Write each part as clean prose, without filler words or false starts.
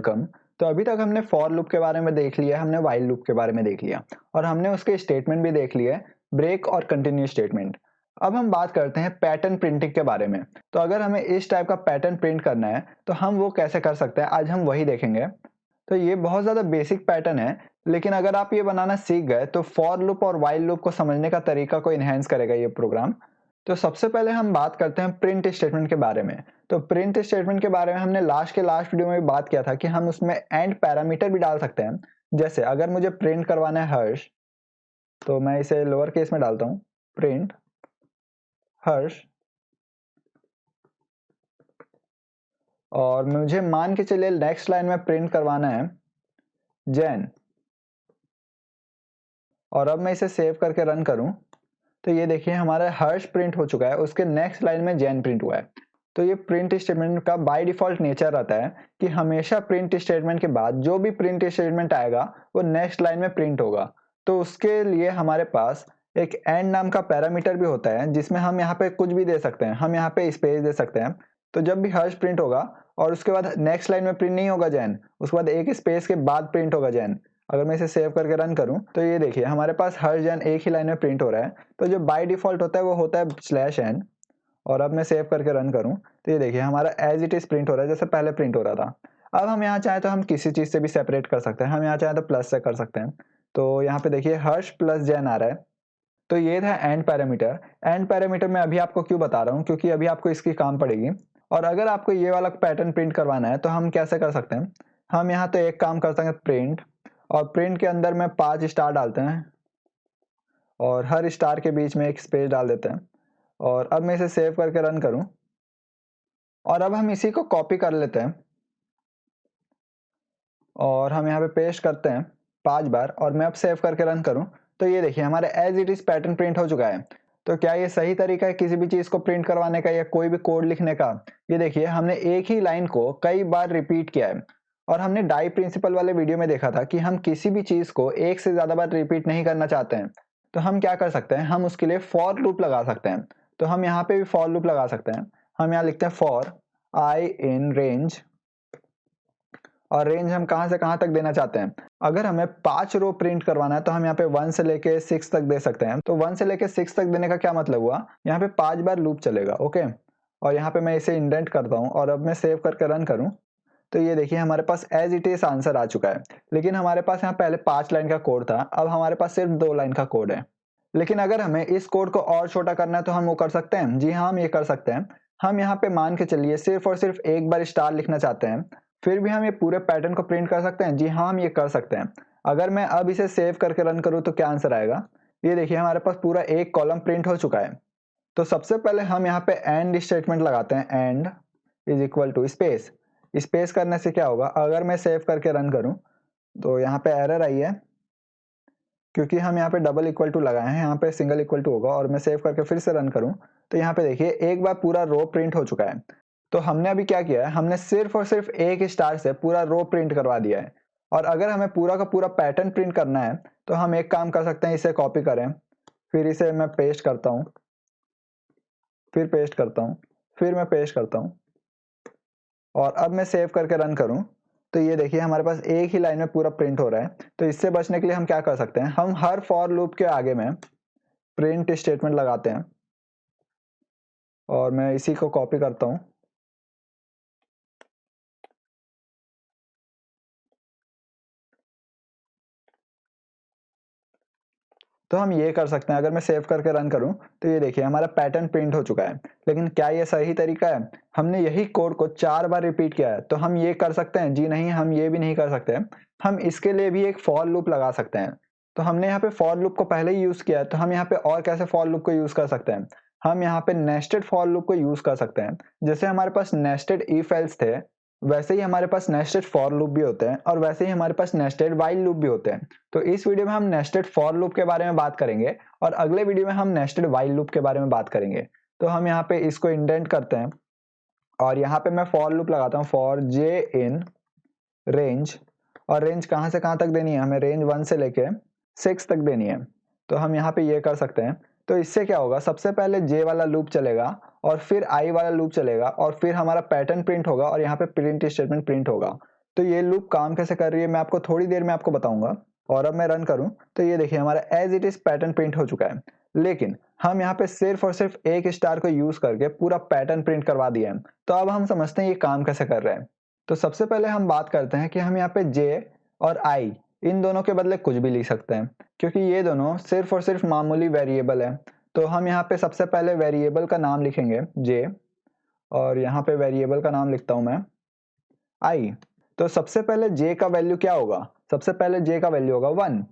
Welcome. तो अभी तक हमने फॉर लूप के बारे में देख लिया, हमने व्हाइल लूप के बारे में देख लिया और हमने उसके स्टेटमेंट भी देख लिए, ब्रेक और कंटिन्यू स्टेटमेंट। अब हम बात करते हैं पैटर्न प्रिंटिंग के बारे में। तो अगर हमें इस टाइप का पैटर्न प्रिंट करना है तो हम वो कैसे कर सकते हैं, आज हम वही देखेंगे। तो ये बहुत ज़्यादा बेसिक पैटर्न है, लेकिन अगर आप ये बनाना सीख गए तो फॉर लूप और व्हाइल लूप को समझने का तरीका को इनहेंस करेगा ये प्रोग्राम। तो सबसे पहले हम बात करते हैं प्रिंट स्टेटमेंट के बारे में। तो प्रिंट स्टेटमेंट के बारे में हमने लास्ट वीडियो में भी बात किया था कि हम उसमें एंड पैरामीटर भी डाल सकते हैं। जैसे अगर मुझे प्रिंट करवाना है हर्ष, तो मैं इसे लोअर केस में डालता हूँ, प्रिंट हर्ष, और मुझे मान के चलिए नेक्स्ट लाइन में प्रिंट करवाना है जैन, और अब मैं इसे सेव करके रन करूं तो ये देखिए हमारा हर्ष प्रिंट हो चुका है, उसके नेक्स्ट लाइन में जैन प्रिंट हुआ है। तो ये प्रिंट स्टेटमेंट का बाय डिफॉल्ट नेचर रहता है कि हमेशा प्रिंट स्टेटमेंट के बाद जो भी प्रिंट स्टेटमेंट आएगा वो नेक्स्ट लाइन में प्रिंट होगा। तो उसके लिए हमारे पास एक एंड नाम का पैरामीटर भी होता है जिसमें हम यहाँ पे कुछ भी दे सकते हैं, हम यहाँ पे स्पेस दे सकते हैं। तो जब भी हर्ष प्रिंट होगा और उसके बाद नेक्स्ट लाइन में प्रिंट नहीं होगा जैन, उसके बाद एक स्पेस के बाद प्रिंट होगा जैन। अगर मैं इसे सेव करके रन करूं तो ये देखिए हमारे पास हर जैन एक ही लाइन में प्रिंट हो रहा है। तो जो बाय डिफॉल्ट होता है वो होता है /n, और अब मैं सेव करके रन करूं तो ये देखिए हमारा एज इट इज प्रिंट हो रहा है जैसे पहले प्रिंट हो रहा था। अब हम यहाँ चाहे तो हम किसी चीज से भी सेपरेट कर सकते हैं, हम यहाँ चाहे तो प्लस से कर सकते हैं। तो यहाँ पे देखिए हर्ष प्लस जैन आ रहा है। तो ये था एंड पैरामीटर। एंड पैरामीटर मैं अभी आपको क्यों बता रहा हूँ, क्योंकि अभी आपको इसकी काम पड़ेगी। और अगर आपको ये वाला पैटर्न प्रिंट करवाना है तो हम कैसे कर सकते हैं, हम यहाँ तो एक काम कर सकते हैं प्रिंट, और प्रिंट के अंदर में 5 स्टार डालते हैं और हर स्टार के बीच में एक स्पेस डाल देते हैं। और अब मैं इसे सेव करके रन करूं और अब हम इसी को कॉपी कर लेते हैं और हम यहाँ पे पेस्ट करते हैं 5 बार, और मैं अब सेव करके रन करूं तो ये देखिए हमारे as it is pattern print हो चुका है। तो क्या ये सही तरीका है किसी भी चीज को प्रिंट करवाने का या कोई भी कोड लिखने का? ये देखिए हमने एक ही लाइन को कई बार रिपीट किया है, और हमने डाई प्रिंसिपल वाले वीडियो में देखा था कि हम किसी भी चीज को एक से ज्यादा बार रिपीट नहीं करना चाहते हैं। तो हम क्या कर सकते हैं, हम उसके लिए फॉर लूप लगा सकते हैं। तो हम यहाँ पे भी फॉर लूप लगा सकते हैं। हम यहाँ लिखते हैं फॉर आई इन रेंज, और रेंज हम कहां से कहां तक देना चाहते हैं। अगर हमें 5 रो प्रिंट करवाना है तो हम यहाँ पे 1 से लेके 6 तक दे सकते हैं। तो 1 से लेके 6 तक देने का क्या मतलब हुआ, यहाँ पे 5 बार लूप चलेगा। ओके, और यहाँ पे मैं इसे इंडेंट करता हूँ और अब मैं सेव करके रन करूँ तो ये देखिए हमारे पास एज इट इज आंसर आ चुका है। लेकिन हमारे पास यहाँ पहले 5 लाइन का कोड था, अब हमारे पास सिर्फ 2 लाइन का कोड है। लेकिन अगर हमें इस कोड को और छोटा करना है तो हम वो कर सकते हैं। जी हाँ, हम ये कर सकते हैं। हम यहाँ पे मान के चलिए सिर्फ और सिर्फ एक बार स्टार लिखना चाहते हैं, फिर भी हम ये पूरे पैटर्न को प्रिंट कर सकते हैं। जी हाँ, हम ये कर सकते हैं। अगर मैं अब इसे सेव करके रन करूँ तो क्या आंसर आएगा, ये देखिए हमारे पास पूरा एक कॉलम प्रिंट हो चुका है। तो सबसे पहले हम यहाँ पे एंड स्टेटमेंट लगाते हैं, end is equal to space. Space करने से क्या होगा, अगर मैं सेव करके रन करूं तो यहाँ पे एरर आई है क्योंकि हम यहाँ पे डबल इक्वल टू लगाए हैं, यहाँ पे सिंगल इक्वल टू होगा। और मैं सेव करके फिर से रन करूं तो यहाँ पे देखिए एक बार पूरा रो प्रिंट हो चुका है। तो हमने अभी क्या किया है, हमने सिर्फ और सिर्फ एक स्टार से पूरा रो प्रिंट करवा दिया है। और अगर हमें पूरा का पूरा पैटर्न प्रिंट करना है तो हम एक काम कर सकते हैं, इसे कॉपी करें, फिर इसे मैं पेस्ट करता हूँ, फिर पेस्ट करता हूँ, फिर मैं पेस्ट करता हूँ, और अब मैं सेव करके रन करूं तो ये देखिए हमारे पास एक ही लाइन में पूरा प्रिंट हो रहा है। तो इससे बचने के लिए हम क्या कर सकते हैं, हम हर फॉर लूप के आगे में प्रिंट स्टेटमेंट लगाते हैं, और मैं इसी को कॉपी करता हूं। तो हम ये कर सकते हैं, अगर मैं सेव करके रन करूं तो ये देखिए हमारा पैटर्न प्रिंट हो चुका है। लेकिन क्या ये सही तरीका है, हमने यही कोड को 4 बार रिपीट किया है। तो हम ये कर सकते हैं? जी नहीं, हम ये भी नहीं कर सकते। हम इसके लिए भी एक फॉर लूप लगा सकते हैं। तो हमने यहाँ पे फॉर लूप को पहले ही यूज किया है, तो हम यहाँ पे और कैसे फॉर लूप को यूज कर सकते हैं, हम यहाँ पे नेस्टेड फॉर लूप को यूज कर सकते हैं। जैसे हमारे पास नेस्टेड इफ एल्स थे, वैसे ही हमारे पास नेस्टेड फॉर लूप भी होते हैं, और वैसे ही हमारे पास नेस्टेड व्हाइल लूप भी होते हैं। तो इस वीडियो में हम नेस्टेड फॉर लूप के बारे में बात करेंगे, और अगले वीडियो में हम नेस्टेड व्हाइल लूप के बारे में बात करेंगे। तो हम यहाँ पे इसको इंडेंट करते हैं, और यहाँ पे मैं फॉर लूप लगाता हूँ, फॉर जे इन रेंज। और रेंज कहाँ से कहाँ तक देनी है, हमें रेंज 1 से लेके 6 तक देनी है। तो हम यहाँ पे ये कर सकते हैं। तो इससे क्या होगा, सबसे पहले जे वाला लूप चलेगा, और फिर आई वाला लूप चलेगा, और फिर हमारा पैटर्न प्रिंट होगा, और यहाँ पे प्रिंट स्टेटमेंट प्रिंट होगा। तो ये लूप काम कैसे कर रही है मैं आपको थोड़ी देर में आपको बताऊंगा। और अब मैं रन करूं तो ये देखिए हमारा as it is pattern print हो चुका है, लेकिन हम यहाँ पे सिर्फ और सिर्फ एक स्टार को यूज करके पूरा पैटर्न प्रिंट करवा दिया है। तो अब हम समझते हैं ये काम कैसे कर रहा है। तो सबसे पहले हम बात करते हैं कि हम यहाँ पे जे और आई इन दोनों के बदले कुछ भी लिख सकते हैं, क्योंकि ये दोनों सिर्फ और सिर्फ मामूली वेरिएबल है। तो हम यहाँ पे सबसे पहले वेरिएबल का नाम लिखेंगे जे, और यहाँ पे वेरिएबल का नाम लिखता हूं मैं आई। तो सबसे पहले जे का वैल्यू क्या होगा, सबसे पहले जे का वैल्यू होगा 1।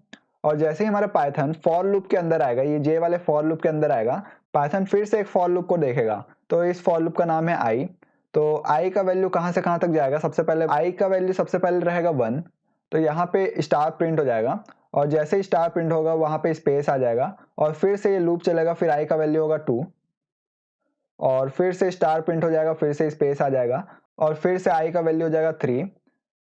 और जैसे ही हमारा पाइथन फॉर लूप के अंदर आएगा, ये जे वाले फॉर लूप के अंदर आएगा, पाइथन फिर से एक फॉर लूप को देखेगा। तो इस फॉर लूप का नाम है आई। तो आई का वैल्यू कहां से कहां तक जाएगा, सबसे पहले आई का वैल्यू सबसे पहले रहेगा 1। तो यहाँ पे स्टार प्रिंट हो जाएगा, और जैसे ही स्टार प्रिंट होगा वहां पे स्पेस आ जाएगा, और फिर से ये लूप चलेगा, फिर आई का वैल्यू होगा 2, और फिर से स्टार प्रिंट हो जाएगा, फिर से स्पेस आ जाएगा, और फिर से आई का वैल्यू हो जाएगा 3,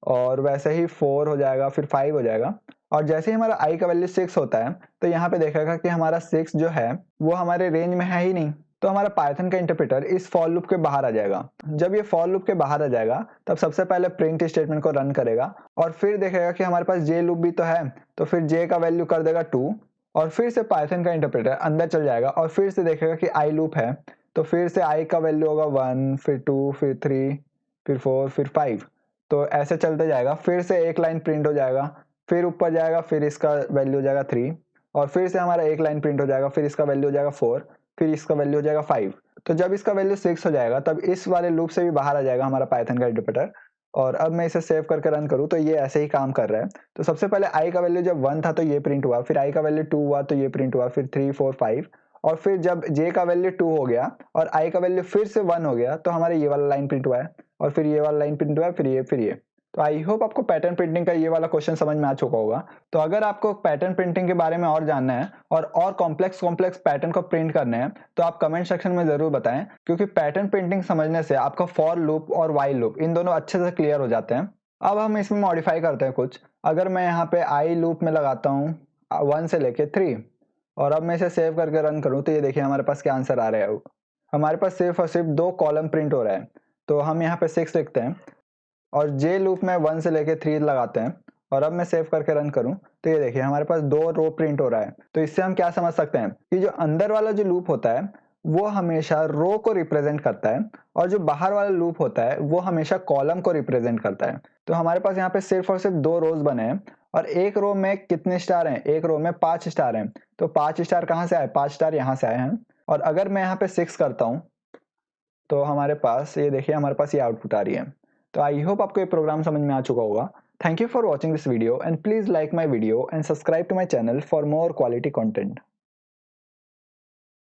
और वैसे ही 4 हो जाएगा, फिर 5 हो जाएगा। और जैसे ही हमारा आई का वैल्यू 6 होता है तो यहाँ पे देखेगा कि हमारा 6 जो है वो हमारे रेंज में है ही नहीं। तो हमारा पाइथन का इंटरप्रेटर इस फॉर लूप के बाहर आ जाएगा। जब ये फॉर लूप के बाहर आ जाएगा तब सबसे पहले प्रिंट स्टेटमेंट को रन करेगा, और फिर देखेगा कि हमारे पास जे लूप भी तो है, तो फिर जे का वैल्यू कर देगा 2, और फिर से पाइथन का इंटरप्रेटर अंदर चल जाएगा और फिर से देखेगा कि आई लूप है, तो फिर से आई का वैल्यू होगा 1, फिर 2, फिर 3, फिर 4, फिर 5। तो ऐसे चलते जाएगा, फिर से एक लाइन प्रिंट हो जाएगा, फिर ऊपर जाएगा, फिर इसका वैल्यू हो जाएगा 3, और फिर से हमारा एक लाइन प्रिंट हो जाएगा, फिर इसका वैल्यू हो जाएगा 4, फिर इसका वैल्यू हो जाएगा 5। तो जब इसका वैल्यू 6 हो जाएगा तब इस वाले लूप से भी बाहर आ जाएगा हमारा पाइथन का इंटरप्रेटर। और अब मैं इसे सेव करके रन करूँ तो ये ऐसे ही काम कर रहा है। तो सबसे पहले आई का वैल्यू जब 1 था तो ये प्रिंट हुआ, फिर आई का वैल्यू 2 हुआ तो ये प्रिंट हुआ, फिर 3, 4, 5, और फिर जब जे का वैल्यू 2 हो गया और आई का वैल्यू फिर से 1 हो गया तो हमारे ये वाला लाइन प्रिंट हुआ है, और फिर ये वाला लाइन प्रिंट हुआ है, फिर ये। तो आई होप आपको पैटर्न प्रिंटिंग का ये वाला क्वेश्चन समझ में आ चुका होगा। तो अगर आपको पैटर्न प्रिंटिंग के बारे में और जानना है और कॉम्प्लेक्स पैटर्न को प्रिंट करने हैं तो आप कमेंट सेक्शन में जरूर बताएं, क्योंकि पैटर्न प्रिंटिंग समझने से आपका फॉर लूप और वाइल लूप इन दोनों अच्छे से क्लियर हो जाते हैं। अब हम इसमें मॉडिफाई करते हैं कुछ। अगर मैं यहाँ पे आई लूप में लगाता हूँ 1 से लेके 3, और अब मैं इसे सेव करके रन करूँ तो ये देखिए हमारे पास क्या आंसर आ रहा है। हमारे पास सिर्फ और सिर्फ 2 कॉलम प्रिंट हो रहा है। तो हम यहाँ पे 6 लिखते हैं, और जे लूप में 1 से लेके 3 लगाते हैं, और अब मैं सेव करके रन करूं तो ये देखिए हमारे पास 2 रो प्रिंट हो रहा है। तो इससे हम क्या समझ सकते हैं कि जो अंदर वाला जो लूप होता है वो हमेशा रो को रिप्रेजेंट करता है, और जो बाहर वाला लूप होता है वो हमेशा कॉलम को रिप्रेजेंट करता है। तो हमारे पास यहाँ पे सिर्फ और सिर्फ 2 रोज बने हैं, और एक रो में कितने स्टार हैं, एक रो में 5 स्टार हैं। तो 5 स्टार कहाँ से आए, 5 स्टार यहाँ से आए हैं। और अगर मैं यहाँ पे 6 करता हूँ तो हमारे पास ये देखिए हमारे पास ये आउटपुट आ रही है। तो आई होप आपको ये प्रोग्राम समझ में आ चुका होगा। Thank you for watching this video, and please like my video and subscribe to my channel for more quality content.